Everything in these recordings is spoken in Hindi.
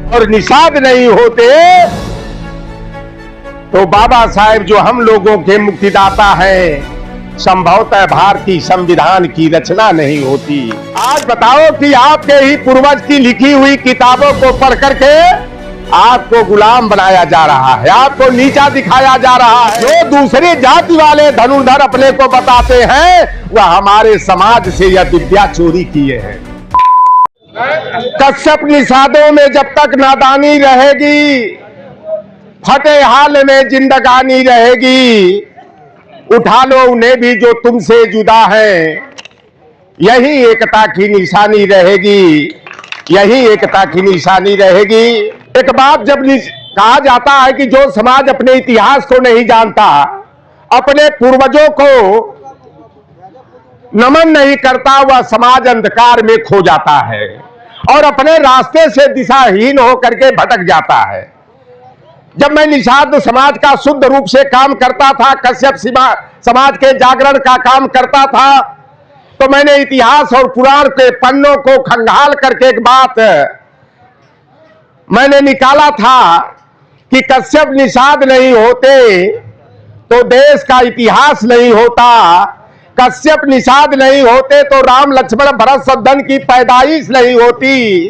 और निषाद नहीं होते तो बाबा साहेब जो हम लोगों के मुक्तिदाता हैं, संभवतः भारतीय संविधान की रचना नहीं होती। आज बताओ कि आपके ही पूर्वज की लिखी हुई किताबों को पढ़ करके आपको गुलाम बनाया जा रहा है, आपको नीचा दिखाया जा रहा है। जो दूसरी जाति वाले धनुर्धर अपने को बताते हैं वह हमारे समाज से यह विद्या चोरी किए हैं। कश्यप निषादों में जब तक नादानी रहेगी, फटे हाल में जिंदगानी रहेगी, उठा लो उन्हें भी जो तुमसे जुदा है, यही एकता की निशानी रहेगी, यही एकता की निशानी रहेगी। एक बात जब कहा जाता है कि जो समाज अपने इतिहास को नहीं जानता, अपने पूर्वजों को नमन नहीं करता, वह समाज अंधकार में खो जाता है और अपने रास्ते से दिशाहीन होकर के भटक जाता है। जब मैं निषाद समाज का शुद्ध रूप से काम करता था, कश्यप समाज के जागरण का काम करता था, तो मैंने इतिहास और पुराण के पन्नों को खंगाल करके एक बात मैंने निकाला था कि कश्यप निषाद नहीं होते तो देश का इतिहास नहीं होता, कश्यप निषाद नहीं होते तो राम लक्ष्मण भरत शत्रुघ्न की पैदाइश नहीं होती,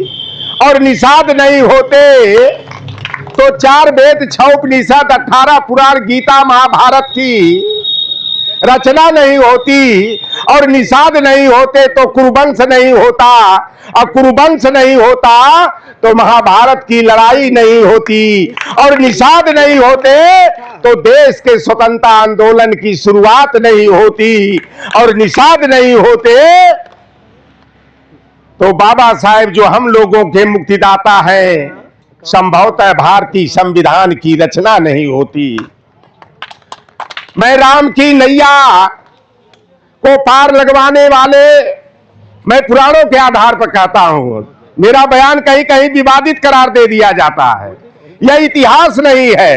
और निषाद नहीं होते तो 4 वेद 6 उपनिषद 18 पुराण गीता महाभारत की रचना नहीं होती, और निषाद नहीं होते तो कुरुवंश नहीं होता, और कुरुवंश नहीं होता तो महाभारत की लड़ाई नहीं होती, और निषाद नहीं होते तो देश के स्वतंत्रता आंदोलन की शुरुआत नहीं होती, और निषाद नहीं होते तो बाबा साहेब जो हम लोगों के मुक्तिदाता हैं, संभवतः भारतीय संविधान की रचना नहीं होती। मैं राम की नैया को पार लगवाने वाले, मैं पुराणों के आधार पर कहता हूं, मेरा बयान कहीं कहीं विवादित करार दे दिया जाता है। यह इतिहास नहीं है,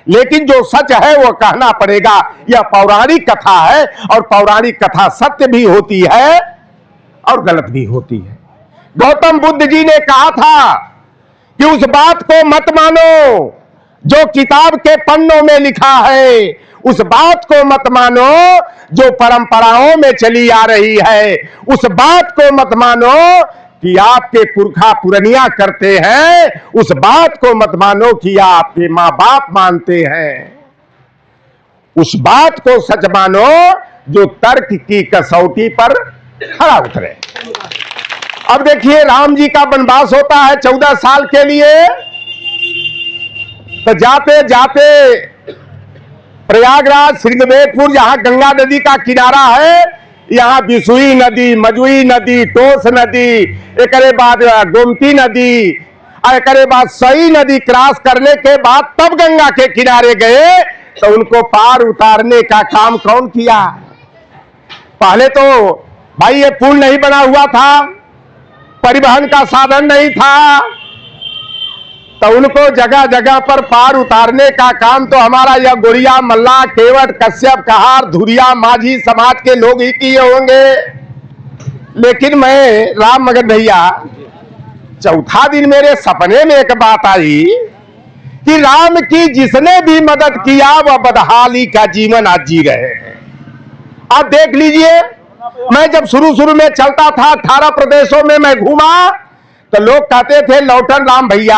लेकिन जो सच है वो कहना पड़ेगा। यह पौराणिक कथा है, और पौराणिक कथा सत्य भी होती है और गलत भी होती है। गौतम बुद्ध जी ने कहा था कि उस बात को मत मानो जो किताब के पन्नों में लिखा है, उस बात को मत मानो जो परंपराओं में चली आ रही है, उस बात को मत मानो कि आपके पुरखा पुरनिया करते हैं, उस बात को मत मानो कि आपके मां बाप मानते हैं, उस बात को सच मानो जो तर्क की कसौटी पर खरा उतरे। अब देखिए, राम जी का वनवास होता है 14 साल के लिए, तो जाते जाते प्रयागराज श्रृंगवेरपुर, जहां गंगा नदी का किनारा है, यहाँ बिसुई नदी, मजुई नदी, टोस नदी, एक बाद गोमती नदी, एक बाद सई नदी क्रॉस करने के बाद तब गंगा के किनारे गए, तो उनको पार उतारने का काम कौन किया? पहले तो भाई ये पुल नहीं बना हुआ था, परिवहन का साधन नहीं था, तो उनको जगह जगह पर पार उतारने का काम तो हमारा यह गोरिया, मल्ला, केवट, कश्यप, कहार, धुरिया, माझी समाज के लोग ही किए होंगे। लेकिन मैं राम मगन भैया, चौथा दिन मेरे सपने में एक बात आई कि राम की जिसने भी मदद किया वह बदहाली का जीवन आज जी रहे हैं। आप देख लीजिए, मैं जब शुरू में चलता था 18 प्रदेशों में मैं घूमा, तो लोग कहते थे लौटन राम भैया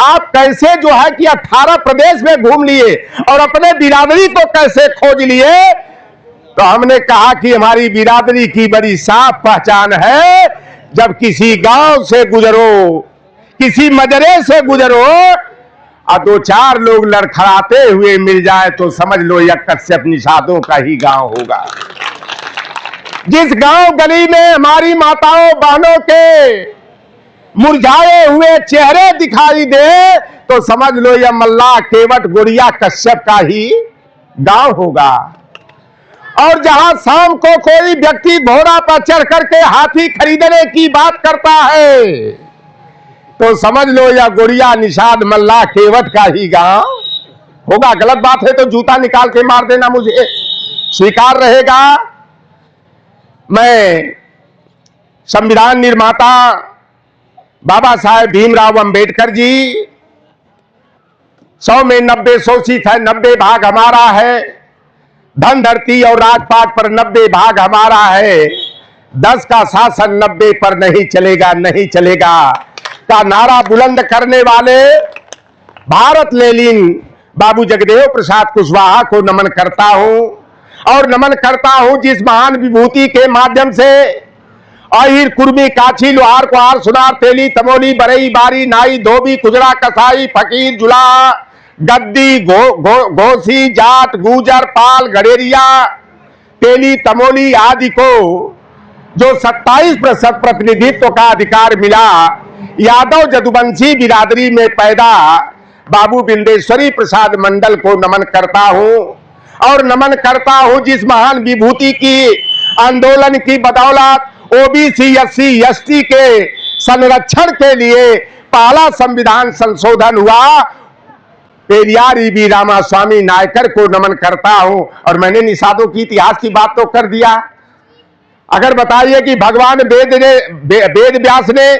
आप कैसे जो है कि 18 प्रदेश में घूम लिए और अपने बिरादरी को कैसे खोज लिए? तो हमने कहा कि हमारी बिरादरी की बड़ी साफ पहचान है, जब किसी गांव से गुजरो, किसी मजरे से गुजरो और 2-4 लोग लड़खड़ाते हुए मिल जाए तो समझ लो यह कश्यप निषादों का ही गांव होगा। जिस गांव गली में हमारी माताओं बहनों के मुरझाए हुए चेहरे दिखाई दे तो समझ लो यह मल्ला, केवट, गोरिया, कश्यप का ही गांव होगा। और जहां शाम को कोई व्यक्ति घोड़ा पर चढ़ करके हाथी खरीदने की बात करता है तो समझ लो यह गोरिया, निषाद, मल्ला, केवट का ही गांव होगा। गलत बात है तो जूता निकाल के मार देना, मुझे स्वीकार रहेगा। मैं संविधान निर्माता बाबा साहेब भीमराव अंबेडकर जी 100 में 90 शोषित है, 90 भाग हमारा है। धन धरती और राजपाट पर 90 भाग हमारा है। 10 का शासन 90 पर नहीं चलेगा, नहीं चलेगा का नारा बुलंद करने वाले भारत लेनिन बाबू जगदेव प्रसाद कुशवाहा को नमन करता हूं, और नमन करता हूं जिस महान विभूति के माध्यम से अहिर कुर्मी काछी लोहार कुहार सुनार तेली तमोली बरई बारी नाई धोबी कुजरा कसाई फकीर जुला गद्दी घोसी जाट गुजर पाल गडेरिया तेली तमोली आदि को जो 27% प्रतिनिधित्व का अधिकार मिला, यादव जदुवंशी बिरादरी में पैदा बाबू बिंदेश्वरी प्रसाद मंडल को नमन करता हूं, और नमन करता हूं जिस महान विभूति की आंदोलन की बदौलत ओबीसी एससी एसटी के संरक्षण के लिए पहला संविधान संशोधन हुआ, पेरियार ईबी रामास्वामी नायकर को नमन करता हूं। और मैंने निषादों की इतिहास की बात तो कर दिया। अगर बताइए कि भगवान वेद व्यास ने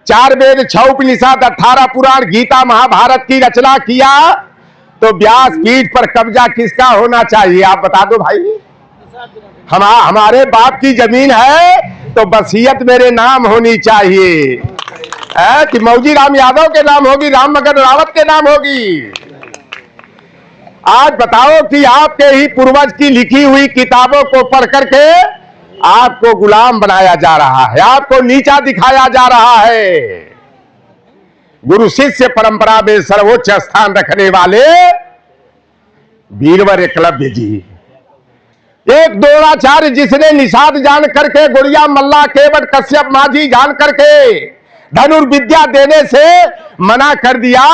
4 वेद 6 उपनिषद 18 पुराण गीता महाभारत की रचना किया, तो व्यास पीठ पर कब्जा किसका होना चाहिए? आप बता दो भाई। हमारे बाप की जमीन है तो वसीयत मेरे नाम होनी चाहिए, कि मौजी राम यादव के नाम होगी, राम मगन रावत के नाम होगी। आज बताओ कि आपके ही पूर्वज की लिखी हुई किताबों को पढ़ करके आपको गुलाम बनाया जा रहा है, आपको नीचा दिखाया जा रहा है। गुरु शिष्य परंपरा में सर्वोच्च स्थान रखने वाले वीरवर एकलव्य जी, एक द्रोणाचार्य जिसने निषाद जान करके, गुड़िया मल्ला केवट कश्यप माझी जान करके धनुर्विद्या देने से मना कर दिया,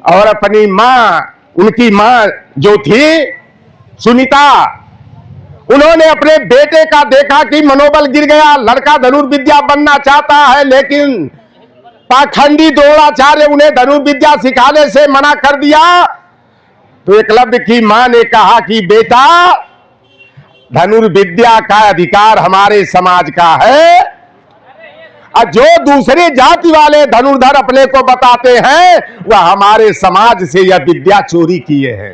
और अपनी मां, उनकी मां जो थी सुनीता, उन्होंने अपने बेटे का देखा कि मनोबल गिर गया, लड़का धनुर्विद्या बनना चाहता है, लेकिन पाखंडी द्रोणाचार्य उन्हें धनुर्विद्या सिखाने से मना कर दिया। तो एकलव्य की मां ने कहा कि बेटा, धनुर्विद्या का अधिकार हमारे समाज का है, और जो दूसरे जाति वाले धनुर्धर अपने को बताते हैं वह हमारे समाज से यह विद्या चोरी किए हैं।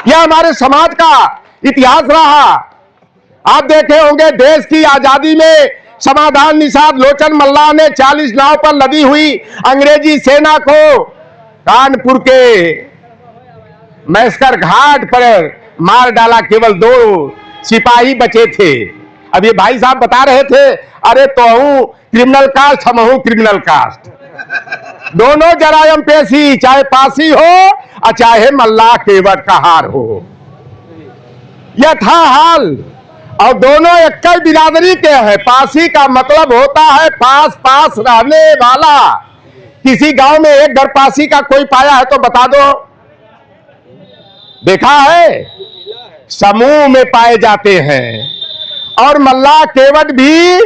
यह हमारे समाज का इतिहास रहा। आप देखे होंगे देश की आजादी में समाधान निषाद लोचन मल्ला ने 40 नाव पर लदी हुई अंग्रेजी सेना को कानपुर के मैस्कर घाट पर मार डाला, केवल 2 सिपाही बचे थे। अब ये भाई साहब बता रहे थे, अरे तो हूं क्रिमिनल कास्ट, हम हूं क्रिमिनल कास्ट, दोनों जरायम पेशी, चाहे पासी हो और चाहे मल्ला केवट का हार हो, यह था हाल। और दोनों एक ही बिरादरी के हैं। पासी का मतलब होता है पास पास रहने वाला। किसी गांव में एक घर पासी का कोई पाया है तो बता दो, देखा है? समूह में पाए जाते हैं, और मल्ला केवट भी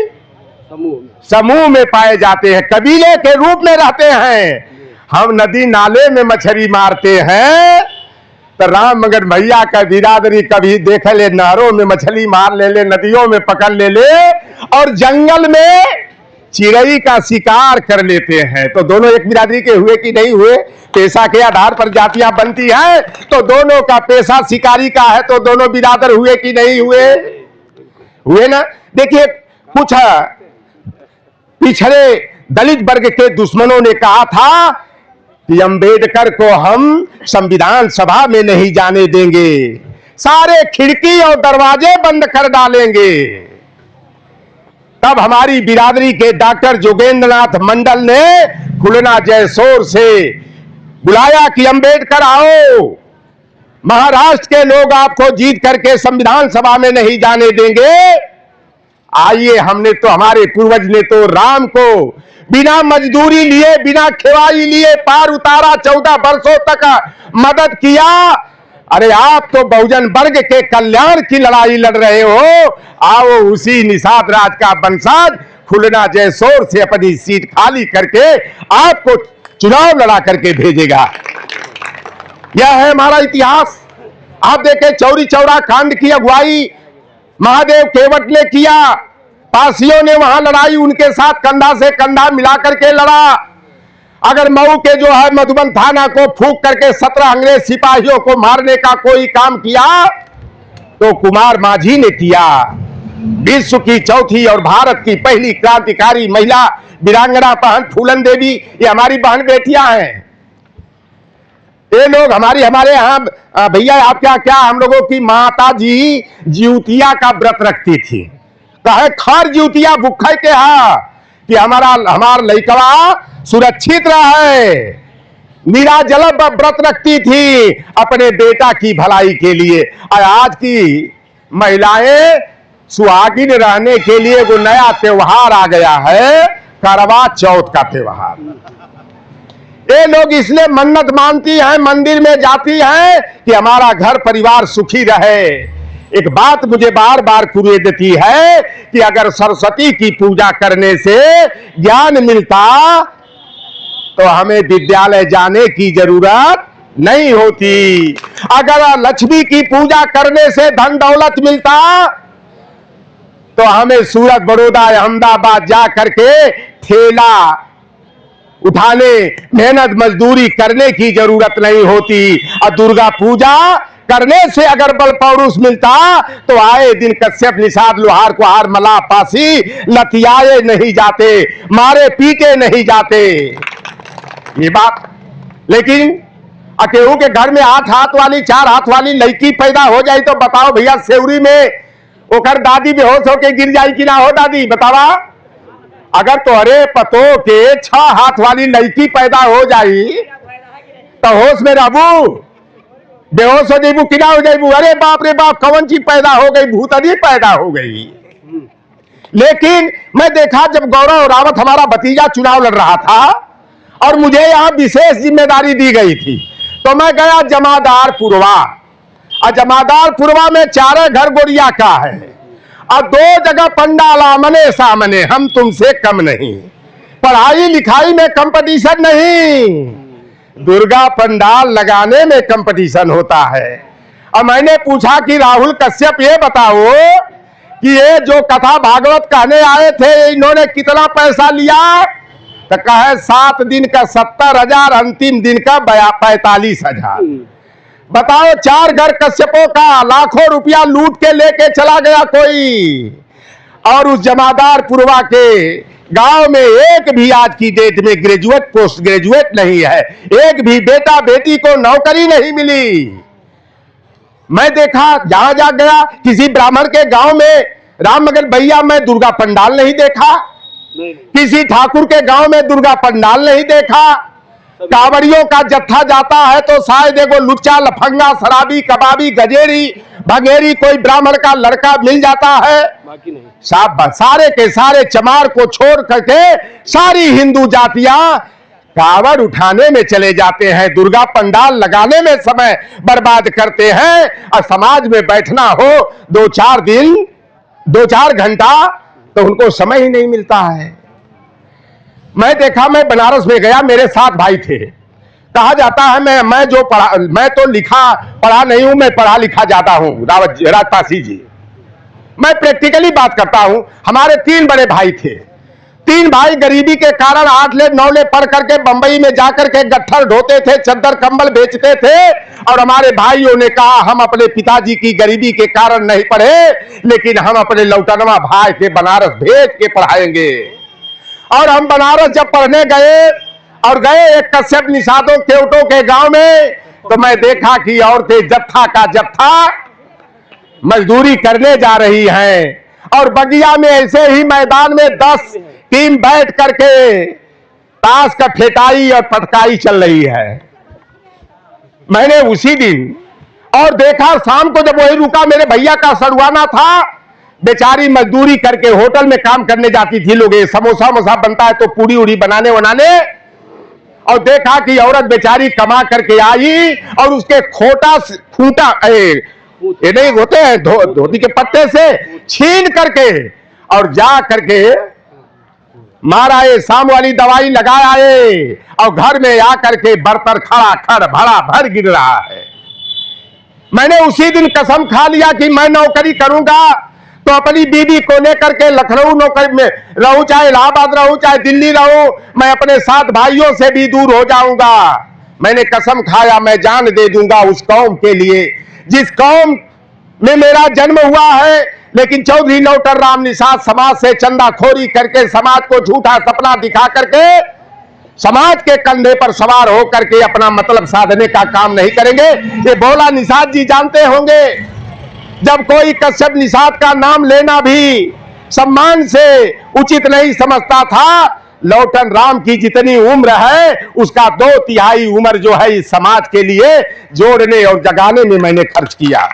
समूह में पाए जाते हैं, कबीले के रूप में रहते हैं। हम नदी नाले में मछली मारते हैं, तो राम मगर भैया का बिरादरी कभी देख ले नहरों में मछली मार ले, नदियों में पकड़ ले, और जंगल में चिड़ई का शिकार कर लेते हैं। तो दोनों एक बिरादरी के हुए कि नहीं हुए? पेशा के आधार पर जातियां बनती हैं, तो दोनों का पेशा शिकारी का है, तो दोनों बिरादर हुए कि नहीं हुए? हुए ना। देखिए, कुछ पिछड़े दलित वर्ग के दुश्मनों ने कहा था कि अंबेडकर को हम संविधान सभा में नहीं जाने देंगे, सारे खिड़की और दरवाजे बंद कर डालेंगे। तब हमारी बिरादरी के डॉक्टर जोगेंद्रनाथ मंडल ने खुलना जयसोर से बुलाया कि अंबेडकर आओ, महाराष्ट्र के लोग आपको जीत करके संविधान सभा में नहीं जाने देंगे। आइए, हमने तो, हमारे पूर्वज ने तो राम को बिना मजदूरी लिए, बिना खेवाई लिए पार उतारा, 14 वर्षों तक मदद किया। अरे आप तो बहुजन वर्ग के कल्याण की लड़ाई लड़ रहे हो। आओ, उसी निषाद राज का वंशज खुलना जयसोर से अपनी सीट खाली करके आपको चुनाव लड़ा करके भेजेगा। यह है हमारा इतिहास। आप देखें, चौरी चौरा कांड की अगुवाई महादेव केवट ने किया, पासियों ने वहां लड़ाई उनके साथ कंधा से कंधा मिलाकर के लड़ा। अगर मऊ के जो है मधुबन थाना को फूंक करके 17 अंग्रेज सिपाहियों को मारने का कोई काम किया तो कुमार माझी ने किया। विश्व की चौथी और भारत की पहली क्रांतिकारी महिला वीरांगना बहन फूलन देवी, ये हमारी बहन बेटियां हैं। ये लोग हमारे यहाँ भैया आप क्या हम लोगों की माता जी ज्योतिया का व्रत रखती थी। कहे खर ज्योतिया भूखे के कि हमारा लइकवा सुरक्षित रहे। निराजल व्रत रखती थी अपने बेटा की भलाई के लिए। और आज की महिलाएं सुहागिन रहने के लिए वो नया त्योहार आ गया है, करवा चौथ का त्योहार। ये लोग इसलिए मन्नत मानती हैं, मंदिर में जाती हैं कि हमारा घर परिवार सुखी रहे। एक बात मुझे बार बार कुरे देती है कि अगर सरस्वती की पूजा करने से ज्ञान मिलता तो हमें विद्यालय जाने की जरूरत नहीं होती। अगर लक्ष्मी की पूजा करने से धन दौलत मिलता तो हमें सूरत, बड़ौदा, अहमदाबाद जा करके ठेला उठाने, मेहनत मजदूरी करने की जरूरत नहीं होती। और दुर्गा पूजा करने से अगर बल पौरुष मिलता तो आए दिन कश्यप, निषाद, लोहार, कुहार, मल्लाह, पासी लतियाए नहीं जाते, मारे पीटे नहीं जाते। ये बात। लेकिन अकेहू के घर में 8 हाथ वाली 4 हाथ वाली लड़की पैदा हो जाए तो बताओ भैया, सेवरी में ओकर दादी बेहोश होके गिर जाए कि ना हो दादी, बतावा। अगर तोहरे पतो के 6 हाथ वाली लड़की पैदा हो जाई तो होश में रहबू, बेहोश हो जाइबू कि ना हो जाइबू? अरे बाप रे बाप, कौन चीज पैदा हो गई, भूतनी पैदा हो गई। लेकिन मैं देखा जब गौरव रावत हमारा भतीजा चुनाव लड़ रहा था और मुझे यहां विशेष जिम्मेदारी दी गई थी तो मैं गया जमादारपुरवा। और जमादारपुरवा में 4 घर गोरिया का है और 2 जगह पंडाल आमने सामने, हम तुमसे कम नहीं। पढ़ाई लिखाई में कंपटीशन नहीं, दुर्गा पंडाल लगाने में कंपटीशन होता है। और मैंने पूछा कि राहुल कश्यप ये बताओ कि ये जो कथा भागवत कहने आए थे इन्होंने कितना पैसा लिया? तो कहे 7 दिन का 70,000, अंतिम दिन का 45,000। बताओ, 4 घर कश्यपों का लाखों रुपया लूट के लेके चला गया कोई। और उस जमादारपुरवा के गांव में एक भी आज की डेट में ग्रेजुएट, पोस्ट ग्रेजुएट नहीं है। एक भी बेटा बेटी को नौकरी नहीं मिली। मैं देखा जहां जा गया, किसी ब्राह्मण के गांव में रामनगर भैया मैं दुर्गा पंडाल नहीं देखा, किसी ठाकुर के गांव में दुर्गा पंडाल नहीं देखा। कांवड़ियों का जत्था जाता है तो शायद एगो लुच्चा, लफंगा, शराबी, कबाबी, गजेरी, भगेरी कोई ब्राह्मण का लड़का मिल जाता है, बाकी नहीं। सारे के सारे चमार को छोड़ करके सारी हिंदू जातियां कांवड़ उठाने में चले जाते हैं, दुर्गा पंडाल लगाने में समय बर्बाद करते हैं। और समाज में बैठना हो 2-4 दिन, 2-4 घंटा तो उनको समय ही नहीं मिलता है। मैं देखा, मैं बनारस में गया, मेरे 7 भाई थे। कहा जाता है मैं तो लिखा पढ़ा नहीं हूं, मैं पढ़ा लिखा ज्यादा हूं, राजपासी जी। मैं प्रैक्टिकली बात करता हूं। हमारे 3 बड़े भाई थे। 3 भाई गरीबी के कारण 8 ले 9 ले पढ़ करके बंबई में जाकर के गट्ठर ढोते थे, चद्दर कंबल बेचते थे। और हमारे भाइयों ने कहा हम अपने पिताजी की गरीबी के कारण नहीं पढ़े, लेकिन हम अपने लौटनवा भाई के बनारस भेज के पढ़ाएंगे। और हम बनारस जब पढ़ने गए और गए एक कश्यप, निषादों, केवटों के गांव में, तो मैं देखा कि औरतें जत्था का जत्था मजदूरी करने जा रही हैं। और बगिया में ऐसे ही मैदान में 10 टीम बैठ करके ताश का फेटाई और पटकाई चल रही है। मैंने उसी दिन और देखा, शाम को जब वही रुका, मेरे भैया का सड़ुआना था, बेचारी मजदूरी करके होटल में काम करने जाती थी। लोग समोसा मोसा बनता है तो पूरी उड़ी बनाने बनाने, और देखा कि औरत बेचारी कमा करके आई और उसके खूंटा ये नहीं होते हैं धोती के पत्ते से छीन करके और जा करके मारा, ये शाम वाली दवाई लगाया है। और घर में आकर के बर्तन खड़ा खड़ भड़ा भर गिर रहा है। मैंने उसी दिन कसम खा लिया कि मैं नौकरी करूंगा तो अपनी बीवी को लेकर के लखनऊ नौकरी में रहूं, चाहे इलाहाबाद रहूं, चाहे दिल्ली रहूं, मैं अपने 7 भाइयों से भी दूर हो जाऊंगा। मैंने कसम खाया मैं जान दे दूंगा उस कौम के लिए जिस कौम में मेरा जन्म हुआ है। लेकिन चौधरी लौटर राम निषाद समाज से चंदाखोरी करके, समाज को झूठा सपना दिखा करके, समाज के कंधे पर सवार होकर के अपना मतलब साधने का काम नहीं करेंगे। ये भोला निषाद जी जानते होंगे, जब कोई कश्यप निषाद का नाम लेना भी सम्मान से उचित नहीं समझता था, लौटन राम की जितनी उम्र है उसका 2/3 उम्र जो है इस समाज के लिए जोड़ने और जगाने में मैंने खर्च किया।